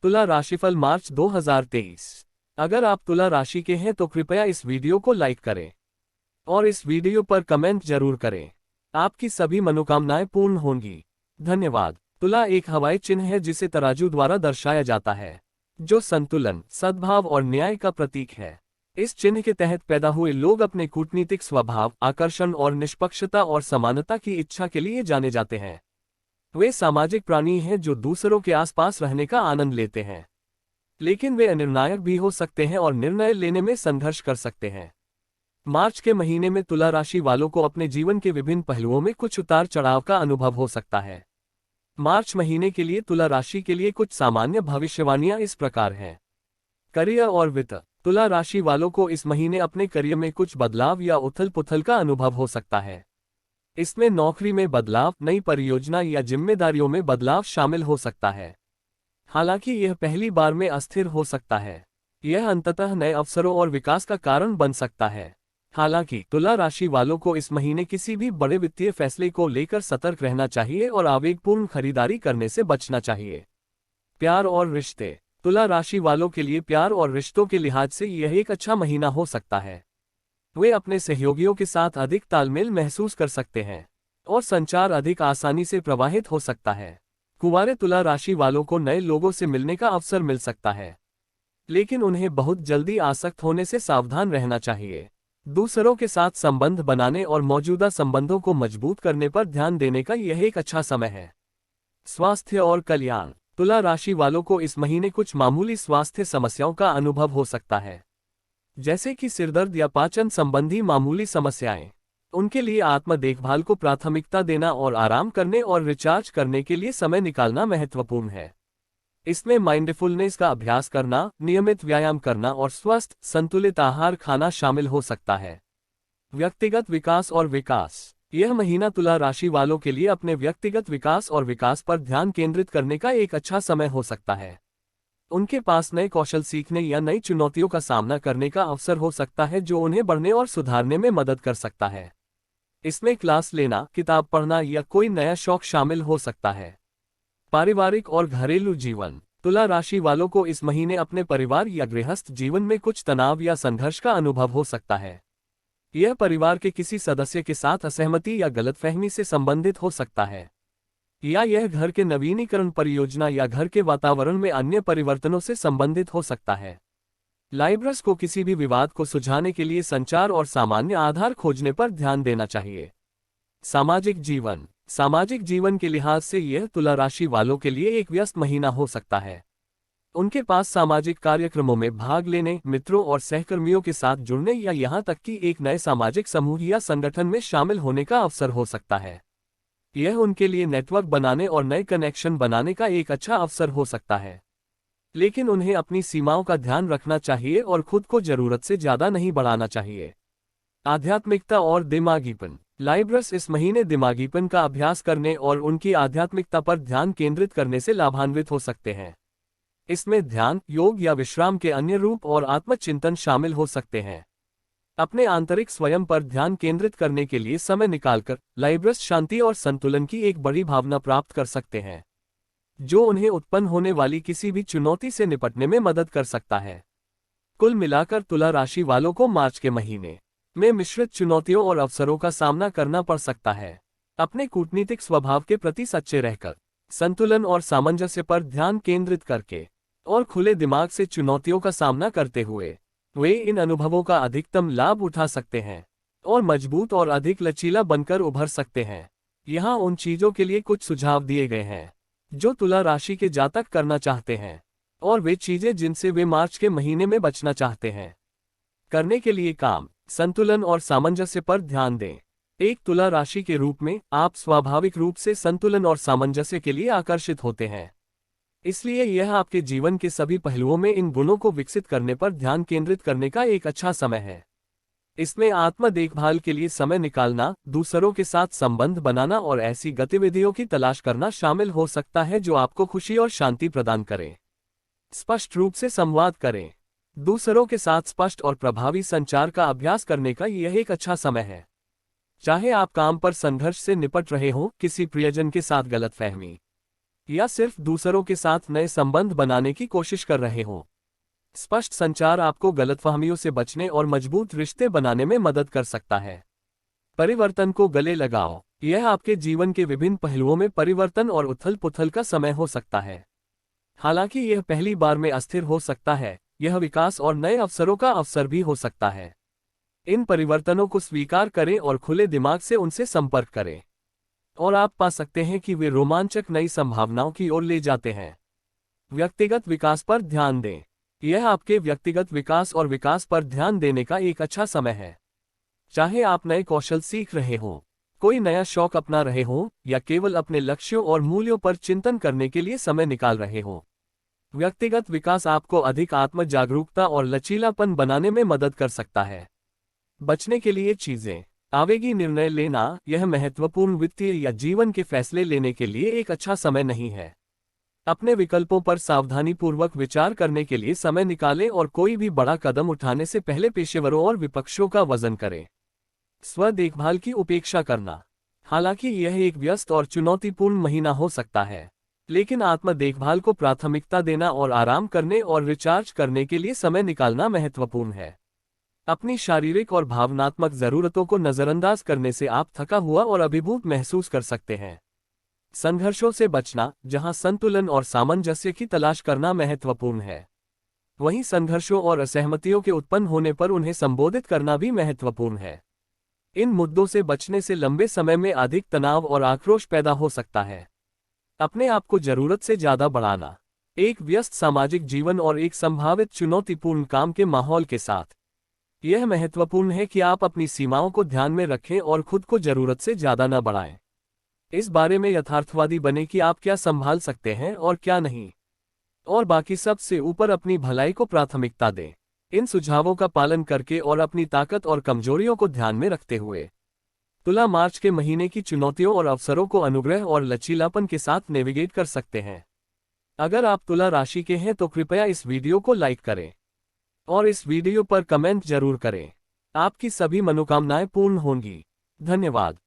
तुला राशिफल मार्च 2023। अगर आप तुला राशि के हैं तो कृपया इस वीडियो को लाइक करें और इस वीडियो पर कमेंट जरूर करें। आपकी सभी मनोकामनाएं पूर्ण होंगी। धन्यवाद। तुला एक हवाई चिन्ह है जिसे तराजू द्वारा दर्शाया जाता है, जो संतुलन, सद्भाव और न्याय का प्रतीक है। इस चिन्ह के तहत पैदा हुए लोग अपने कूटनीतिक स्वभाव, आकर्षण और निष्पक्षता और समानता की इच्छा के लिए जाने जाते हैं। वे सामाजिक प्राणी हैं जो दूसरों के आसपास रहने का आनंद लेते हैं, लेकिन वे अनिर्णायक भी हो सकते हैं और निर्णय लेने में संघर्ष कर सकते हैं। मार्च के महीने में तुला राशि वालों को अपने जीवन के विभिन्न पहलुओं में कुछ उतार चढ़ाव का अनुभव हो सकता है। मार्च महीने के लिए तुला राशि के लिए कुछ सामान्य भविष्यवाणियां इस प्रकार हैं। करियर और वित्त। तुला राशि वालों को इस महीने अपने करियर में कुछ बदलाव या उथल पुथल का अनुभव हो सकता है। इसमें नौकरी में बदलाव, नई परियोजना या जिम्मेदारियों में बदलाव शामिल हो सकता है। हालांकि यह पहली बार में अस्थिर हो सकता है। यह अंततः नए अवसरों और विकास का कारण बन सकता है। हालांकि तुला राशि वालों को इस महीने किसी भी बड़े वित्तीय फैसले को लेकर सतर्क रहना चाहिए और आवेगपूर्ण खरीदारी करने से बचना चाहिए। प्यार और रिश्ते। तुला राशि वालों के लिए प्यार और रिश्तों के लिहाज से यह एक अच्छा महीना हो सकता है। वे अपने सहयोगियों के साथ अधिक तालमेल महसूस कर सकते हैं और संचार अधिक आसानी से प्रवाहित हो सकता है। कुंवारे तुला राशि वालों को नए लोगों से मिलने का अवसर मिल सकता है, लेकिन उन्हें बहुत जल्दी आसक्त होने से सावधान रहना चाहिए। दूसरों के साथ संबंध बनाने और मौजूदा संबंधों को मजबूत करने पर ध्यान देने का यह एक अच्छा समय है। स्वास्थ्य और कल्याण। तुला राशि वालों को इस महीने कुछ मामूली स्वास्थ्य समस्याओं का अनुभव हो सकता है, जैसे कि सिरदर्द या पाचन संबंधी मामूली समस्याएं। उनके लिए आत्म देखभाल को प्राथमिकता देना और आराम करने और रिचार्ज करने के लिए समय निकालना महत्वपूर्ण है। इसमें माइंडफुलनेस का अभ्यास करना, नियमित व्यायाम करना और स्वस्थ, संतुलित आहार खाना शामिल हो सकता है। व्यक्तिगत विकास और विकास। यह महीना तुला राशि वालों के लिए अपने व्यक्तिगत विकास और विकास पर ध्यान केंद्रित करने का एक अच्छा समय हो सकता है। उनके पास नए कौशल सीखने या नई चुनौतियों का सामना करने का अवसर हो सकता है जो उन्हें बढ़ने और सुधारने में मदद कर सकता है। इसमें क्लास लेना, किताब पढ़ना या कोई नया शौक शामिल हो सकता है। पारिवारिक और घरेलू जीवन। तुला राशि वालों को इस महीने अपने परिवार या गृहस्थ जीवन में कुछ तनाव या संघर्ष का अनुभव हो सकता है। यह परिवार के किसी सदस्य के साथ असहमति या गलतफहमी से संबंधित हो सकता है, या यह घर के नवीनीकरण परियोजना या घर के वातावरण में अन्य परिवर्तनों से संबंधित हो सकता है। लाइब्रस को किसी भी विवाद को सुलझाने के लिए संचार और सामान्य आधार खोजने पर ध्यान देना चाहिए। सामाजिक जीवन। सामाजिक जीवन के लिहाज से यह तुला राशि वालों के लिए एक व्यस्त महीना हो सकता है। उनके पास सामाजिक कार्यक्रमों में भाग लेने, मित्रों और सहकर्मियों के साथ जुड़ने या यहां तक कि एक नए सामाजिक समूह या संगठन में शामिल होने का अवसर हो सकता है। यह उनके लिए नेटवर्क बनाने और नए कनेक्शन बनाने का एक अच्छा अवसर हो सकता है, लेकिन उन्हें अपनी सीमाओं का ध्यान रखना चाहिए और खुद को जरूरत से ज्यादा नहीं बढ़ाना चाहिए। आध्यात्मिकता और दिमागीपन। लाइब्रस इस महीने दिमागीपन का अभ्यास करने और उनकी आध्यात्मिकता पर ध्यान केंद्रित करने से लाभान्वित हो सकते हैं। इसमें ध्यान, योग या विश्राम के अन्य रूप और आत्मचिंतन शामिल हो सकते हैं। अपने आंतरिक स्वयं पर ध्यान केंद्रित करने के लिए समय निकालकर लाइब्रस शांति और संतुलन की एक बड़ी भावना प्राप्त कर सकते हैं, जो उन्हें उत्पन्न होने वाली किसी भी चुनौती से निपटने में मदद कर सकता है। कुल मिलाकर तुला राशि वालों को मार्च के महीने में मिश्रित चुनौतियों और अवसरों का सामना करना पड़ सकता है। अपने कूटनीतिक स्वभाव के प्रति सच्चे रहकर, संतुलन और सामंजस्य पर ध्यान केंद्रित करके और खुले दिमाग से चुनौतियों का सामना करते हुए वे इन अनुभवों का अधिकतम लाभ उठा सकते हैं और मजबूत और अधिक लचीला बनकर उभर सकते हैं। यहाँ उन चीजों के लिए कुछ सुझाव दिए गए हैं जो तुला राशि के जातक करना चाहते हैं, और वे चीजें जिनसे वे मार्च के महीने में बचना चाहते हैं। करने के लिए काम, संतुलन और सामंजस्य पर ध्यान दें। एक तुला राशि के रूप में आप स्वाभाविक रूप से संतुलन और सामंजस्य के लिए आकर्षित होते हैं, इसलिए यह आपके जीवन के सभी पहलुओं में इन गुणों को विकसित करने पर ध्यान केंद्रित करने का एक अच्छा समय है। इसमें आत्म देखभाल के लिए समय निकालना, दूसरों के साथ संबंध बनाना और ऐसी गतिविधियों की तलाश करना शामिल हो सकता है जो आपको खुशी और शांति प्रदान करें। स्पष्ट रूप से संवाद करें। दूसरों के साथ स्पष्ट और प्रभावी संचार का अभ्यास करने का यह एक अच्छा समय है। चाहे आप काम पर संघर्ष से निपट रहे हों, किसी प्रियजन के साथ गलतफहमी या सिर्फ दूसरों के साथ नए संबंध बनाने की कोशिश कर रहे हो। स्पष्ट संचार आपको गलतफहमियों से बचने और मजबूत रिश्ते बनाने में मदद कर सकता है। परिवर्तन को गले लगाओ। यह आपके जीवन के विभिन्न पहलुओं में परिवर्तन और उथल-पुथल का समय हो सकता है। हालांकि यह पहली बार में अस्थिर हो सकता है, यह विकास और नए अवसरों का अवसर भी हो सकता है। इन परिवर्तनों को स्वीकार करें और खुले दिमाग से उनसे संपर्क करें, और आप पा सकते हैं कि वे रोमांचक नई संभावनाओं की ओर ले जाते हैं। व्यक्तिगत विकास पर ध्यान दें। यह आपके व्यक्तिगत विकास और विकास पर ध्यान देने का एक अच्छा समय है। चाहे आप नए कौशल सीख रहे हों, कोई नया शौक अपना रहे हों, या केवल अपने लक्ष्यों और मूल्यों पर चिंतन करने के लिए समय निकाल रहे हों, व्यक्तिगत विकास आपको अधिक आत्म जागरूकता और लचीलापन बनाने में मदद कर सकता है। बचने के लिए चीजें। आवेगी निर्णय लेना। यह महत्वपूर्ण वित्तीय या जीवन के फैसले लेने के लिए एक अच्छा समय नहीं है। अपने विकल्पों पर सावधानीपूर्वक विचार करने के लिए समय निकालें और कोई भी बड़ा कदम उठाने से पहले पेशेवरों और विपक्षों का वजन करें। स्व देखभाल की उपेक्षा करना। हालांकि यह एक व्यस्त और चुनौतीपूर्ण महीना हो सकता है, लेकिन आत्म देखभाल को प्राथमिकता देना और आराम करने और रिचार्ज करने के लिए समय निकालना महत्वपूर्ण है। अपनी शारीरिक और भावनात्मक जरूरतों को नजरअंदाज करने से आप थका हुआ और अभिभूत महसूस कर सकते हैं। संघर्षों से बचना, जहां संतुलन और सामंजस्य की तलाश करना महत्वपूर्ण है, वहीं संघर्षों और असहमतियों के उत्पन्न होने पर उन्हें संबोधित करना भी महत्वपूर्ण है। इन मुद्दों से बचने से लंबे समय में अधिक तनाव और आक्रोश पैदा हो सकता है। अपने आप को जरूरत से ज्यादा बढ़ाना। एक व्यस्त सामाजिक जीवन और एक संभावित चुनौतीपूर्ण काम के माहौल के साथ, यह महत्वपूर्ण है कि आप अपनी सीमाओं को ध्यान में रखें और खुद को जरूरत से ज्यादा न बढ़ाएं। इस बारे में यथार्थवादी बने कि आप क्या संभाल सकते हैं और क्या नहीं, और बाकी सब से ऊपर अपनी भलाई को प्राथमिकता दें। इन सुझावों का पालन करके और अपनी ताकत और कमजोरियों को ध्यान में रखते हुए, तुला मार्च के महीने की चुनौतियों और अवसरों को अनुग्रह और लचीलापन के साथ नेविगेट कर सकते हैं। अगर आप तुला राशि के हैं तो कृपया इस वीडियो को लाइक करें और इस वीडियो पर कमेंट जरूर करें। आपकी सभी मनोकामनाएं पूर्ण होंगी। धन्यवाद।